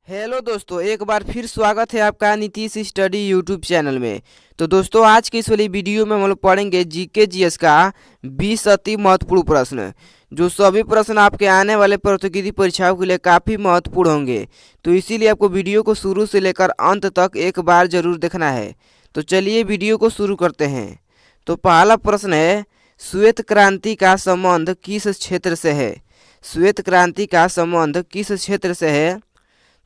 Hello दोस्तों, एक बार फिर स्वागत है आपका नीतीश स्टडी यूट्यूब चैनल में। तो दोस्तों, आज की इस वाली वीडियो में हम लोग पढ़ेंगे जीके जीएस का 20 अति महत्वपूर्ण प्रश्न, जो सभी प्रश्न आपके आने वाले प्रतियोगिता परीक्षाओं के लिए काफ़ी महत्वपूर्ण होंगे। तो इसीलिए आपको वीडियो को शुरू से लेकर अंत तक एक बार जरूर देखना है। तो चलिए वीडियो को शुरू करते हैं। तो पहला प्रश्न है, श्वेत क्रांति का संबंध किस क्षेत्र से है? श्वेत क्रांति का संबंध किस क्षेत्र से है?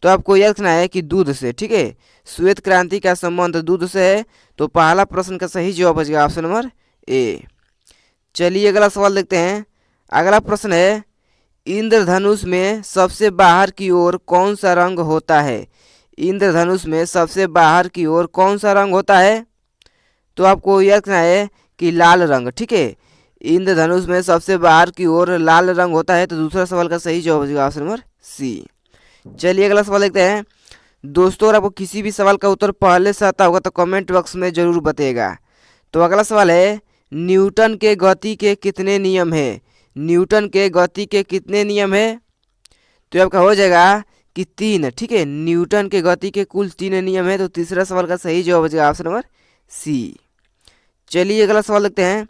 तो आपको यह रखना है कि दूध से। ठीक है, श्वेत क्रांति का संबंध दूध से है। तो पहला प्रश्न का सही जवाब हो जाएगा ऑप्शन नंबर ए। चलिए अगला सवाल देखते हैं। अगला प्रश्न है, इंद्रधनुष में सबसे बाहर की ओर कौन सा रंग होता है? इंद्रधनुष में सबसे बाहर की ओर कौन सा रंग होता है? तो आपको यह रखना है कि लाल रंग। ठीक है, इंद्रधनुष में सबसे बाहर की ओर लाल रंग होता है। तो दूसरा सवाल का सही जवाब हो जाएगा ऑप्शन नंबर सी। चलिए अगला सवाल देखते हैं। दोस्तों, अगर आपको किसी भी सवाल का उत्तर पहले से आता होगा तो कमेंट बॉक्स में जरूर बताइएगा। तो अगला सवाल है, न्यूटन के गति के कितने नियम है? न्यूटन के गति के कितने नियम है? तो आपका हो जाएगा कि 3। ठीक है, न्यूटन के गति के कुल 3 नियम है। तो तीसरा सवाल का सही जवाब हो जाएगा ऑप्शन नंबर सी। चलिए अगला सवाल देखते हैं।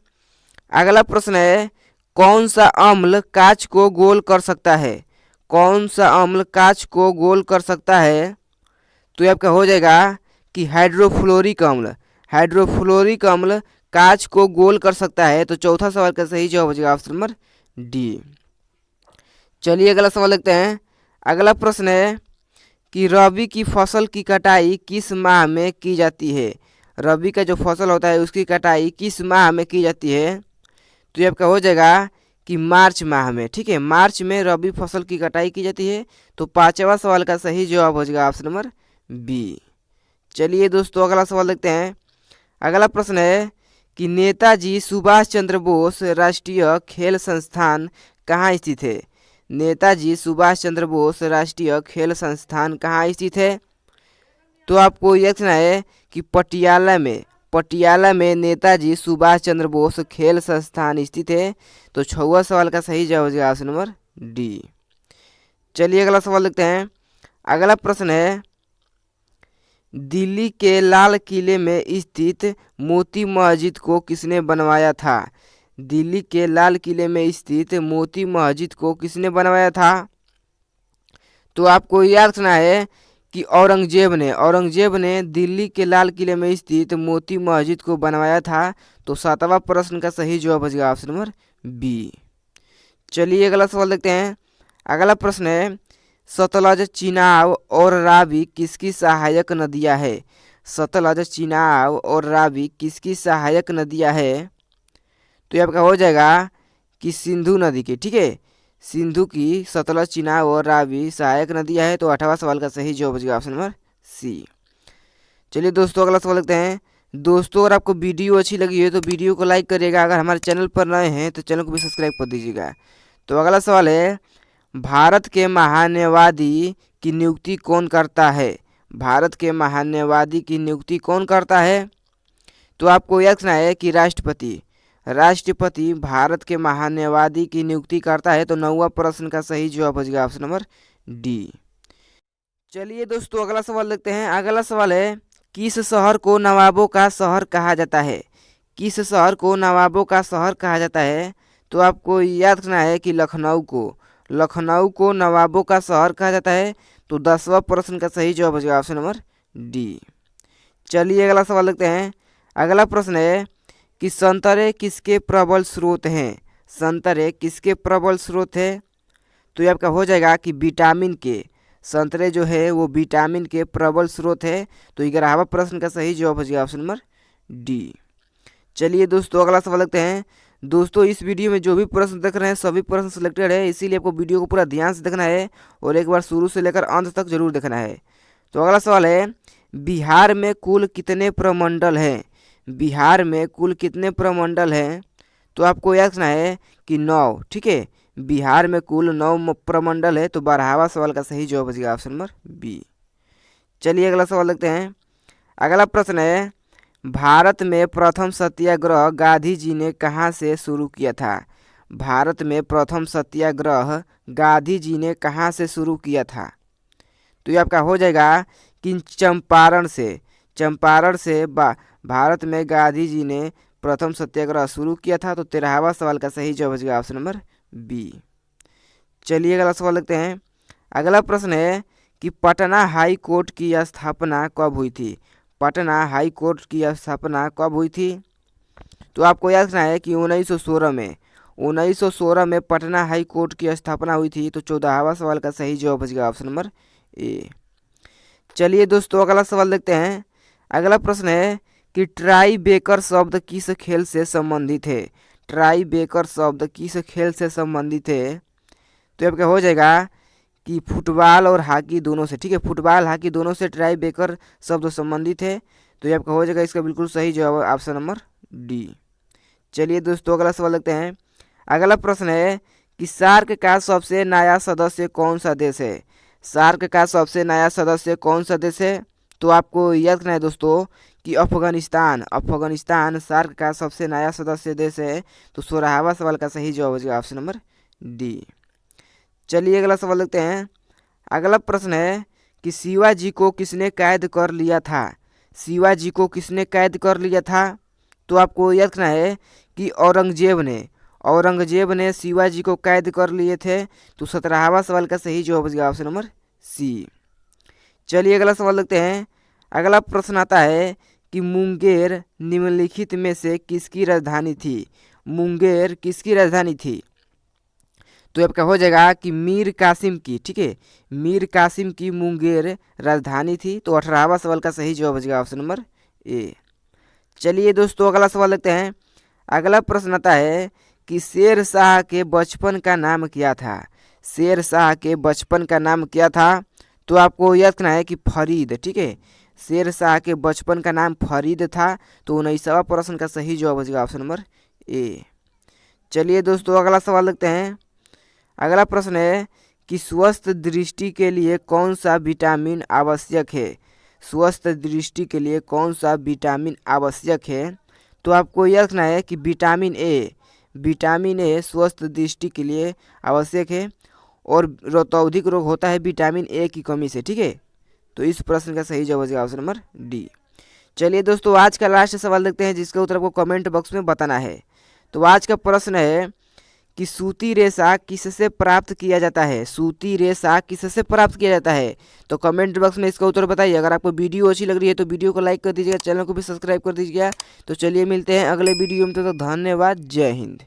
अगला प्रश्न है, कौन सा अम्ल कांच को गोल कर सकता है? कौन सा अम्ल कांच को गोल कर सकता है? तो ये आपका हो जाएगा कि हाइड्रोफ्लोरिक अम्ल। हाइड्रोफ्लोरिक अम्ल कांच को गोल कर सकता है। तो चौथा सवाल का सही जवाब हो जाएगा ऑप्शन नंबर डी। चलिए अगला सवाल देखते हैं। अगला प्रश्न है कि रबी की फसल की कटाई किस माह में की जाती है? रबी का जो फसल होता है उसकी कटाई किस माह में की जाती है? तो ये आपका हो जाएगा कि मार्च माह में। ठीक है, मार्च में रबी फसल की कटाई की जाती है। तो पांचवा सवाल का सही जवाब हो जाएगा ऑप्शन नंबर बी। चलिए दोस्तों अगला सवाल देखते हैं। अगला प्रश्न है कि नेताजी सुभाष चंद्र बोस राष्ट्रीय खेल संस्थान कहाँ स्थित है? नेताजी सुभाष चंद्र बोस राष्ट्रीय खेल संस्थान कहाँ स्थित है? तो आपको यह रखना है कि पटियाला में नेताजी सुभाष चंद्र बोस खेल संस्थान स्थित है। तो छठवां सवाल का सही जवाब हो जाएगा ऑप्शन नंबर डी। चलिए अगला सवाल देखते हैं। अगला प्रश्न है, दिल्ली के लाल किले में स्थित मोती मस्जिद को किसने बनवाया था? दिल्ली के लाल किले में स्थित मोती मस्जिद को किसने बनवाया था? तो आपको याद रखना है कि औरंगजेब ने दिल्ली के लाल किले में स्थित मोती मस्जिद को बनवाया था। तो सातवां प्रश्न का सही जवाब हो जाएगा ऑप्शन नंबर बी। चलिए अगला सवाल देखते हैं। अगला प्रश्न है, सतलज, चिनाब और रावी किसकी सहायक नदियां है? सतलज, चिनाब और रावी किसकी सहायक नदियां है? तो ये आपका हो जाएगा कि सिंधु नदी की। ठीक है, सिंधु की सतलज, चिनाब और रावी सहायक नदियां है। तो 8वां सवाल का सही जवाब हो जाएगा ऑप्शन नंबर सी। चलिए दोस्तों अगला सवाल देखते हैं। दोस्तों, अगर आपको वीडियो अच्छी लगी है तो वीडियो को लाइक करिएगा। अगर हमारे चैनल पर नए हैं तो चैनल को भी सब्सक्राइब कर दीजिएगा। तो अगला सवाल है, भारत के महान्यवादी की नियुक्ति कौन करता है? भारत के महान्यवादी की नियुक्ति कौन करता है? तो आपको याद रखना है कि राष्ट्रपति भारत के महान्यवादी की नियुक्ति करता है। तो 9वां प्रश्न का सही जवाब हो जाएगा ऑप्शन नंबर डी। चलिए दोस्तों अगला सवाल देखते हैं। अगला सवाल है, किस शहर को नवाबों का शहर कहा जाता है? किस शहर को नवाबों का शहर कहा जाता है? तो आपको याद रखना है कि लखनऊ को नवाबों का शहर कहा जाता है। तो 10वां प्रश्न का सही जवाब हो जाएगा ऑप्शन नंबर डी। चलिए अगला सवाल देखते हैं। अगला प्रश्न है कि संतरे किसके प्रबल स्रोत हैं? संतरे किसके प्रबल स्रोत है? तो ये आपका हो जाएगा कि विटामिन के। संतरे जो है वो विटामिन के प्रबल स्रोत है। तो 11वां प्रश्न का सही जवाब हो जाएगा ऑप्शन नंबर डी। चलिए दोस्तों अगला सवाल देखते हैं। दोस्तों, इस वीडियो में जो भी प्रश्न देख रहे हैं सभी प्रश्न सिलेक्टेड है, इसीलिए आपको वीडियो को पूरा ध्यान से देखना है और एक बार शुरू से लेकर अंत तक जरूर देखना है। तो अगला सवाल है, बिहार में कुल कितने प्रमंडल हैं? बिहार में कुल कितने प्रमंडल हैं? तो आपको याद रखना है कि 9। ठीक है, बिहार में कुल 9 प्रमंडल है। तो 12वां सवाल का सही जवाब हो जाएगा ऑप्शन नंबर बी। चलिए अगला सवाल देखते हैं। अगला प्रश्न है, भारत में प्रथम सत्याग्रह गांधी जी ने कहाँ से शुरू किया था? भारत में प्रथम सत्याग्रह गांधी जी ने कहाँ से शुरू किया था? तो ये आपका हो जाएगा कि चंपारण से भारत में गांधी जी ने प्रथम सत्याग्रह शुरू किया था। तो 13वां सवाल का सही जवाब हो जाएगा ऑप्शन नंबर बी। चलिए अगला सवाल देखते हैं। अगला प्रश्न है कि पटना हाई कोर्ट की स्थापना कब हुई थी। पटना हाई कोर्ट की स्थापना कब हुई थी? तो आपको याद रखना है कि 1916 में पटना हाई कोर्ट की स्थापना हुई थी। तो 14वां सवाल का सही जवाब हो जाएगा ऑप्शन नंबर ए। चलिए दोस्तों अगला सवाल देखते हैं। अगला प्रश्न है कि ट्राई बेकर शब्द किस खेल से संबंधित है। ट्राई बेकर शब्द किस खेल से संबंधित है? तो आपका हो जाएगा कि फुटबॉल और हॉकी दोनों से, ठीक है, फुटबॉल हॉकी दोनों से ट्राई बेकर शब्द संबंधित है। तो ये आपका हो जाएगा इसका बिल्कुल सही जवाब ऑप्शन नंबर डी। चलिए दोस्तों अगला सवाल देखते हैं। अगला प्रश्न है कि सार्क का सबसे नया सदस्य कौन सा देश है। सार्क का सबसे नया सदस्य कौन सा देश है? तो आपको याद रखना है दोस्तों कि अफगानिस्तान सार्क का सबसे नया सदस्य देश है। तो 16वां सवाल का सही जवाब हो जाएगा ऑप्शन नंबर डी। चलिए अगला सवाल देखते हैं। अगला प्रश्न है कि शिवाजी को किसने कैद कर लिया था। शिवाजी को किसने कैद कर लिया था? तो आपको याद रखना है कि औरंगजेब ने शिवाजी को कैद कर लिए थे। तो 17वां सवाल का सही जवाब हो जाएगा ऑप्शन नंबर सी। चलिए अगला सवाल देखते हैं। अगला प्रश्न आता है कि मुंगेर निम्नलिखित में से किसकी राजधानी थी। मुंगेर किसकी राजधानी थी? तो आपका हो जाएगा कि मीर कासिम की, ठीक है, मीर कासिम की मुंगेर राजधानी थी। तो 18वां सवाल का सही जवाब हो जाएगा ऑप्शन नंबर ए। चलिए दोस्तों अगला सवाल देखते हैं। अगला प्रश्न आता है कि शेर शाह के बचपन का नाम क्या था। शेर शाह के बचपन का नाम क्या था? तो आपको याद रखना है कि फरीद, ठीक है, शेर शाह के बचपन का नाम फरीद था। तो 19वां प्रश्न का सही जवाब हो जाएगा ऑप्शन नंबर ए। चलिए दोस्तों अगला सवाल देखते हैं। अगला प्रश्न है कि स्वस्थ दृष्टि के लिए कौन सा विटामिन आवश्यक है। स्वस्थ दृष्टि के लिए कौन सा विटामिन आवश्यक है? तो आपको याद रखना है कि विटामिन ए स्वस्थ दृष्टि के लिए आवश्यक है और रतौधिक रोग होता है विटामिन ए की कमी से, ठीक है। तो इस प्रश्न का सही जवाब है ऑप्शन नंबर डी। चलिए दोस्तों आज का लास्ट सवाल देखते हैं जिसका उत्तर आपको कमेंट बॉक्स में बताना है। तो आज का प्रश्न है कि सूती रेशा किससे प्राप्त किया जाता है। सूती रेशा किससे प्राप्त किया जाता है? तो कमेंट बॉक्स में इसका उत्तर बताइए। अगर आपको वीडियो अच्छी लग रही है तो वीडियो को लाइक कर दीजिएगा, चैनल को भी सब्सक्राइब कर दीजिएगा। तो चलिए मिलते हैं अगले वीडियो में, तो धन्यवाद, जय हिंद।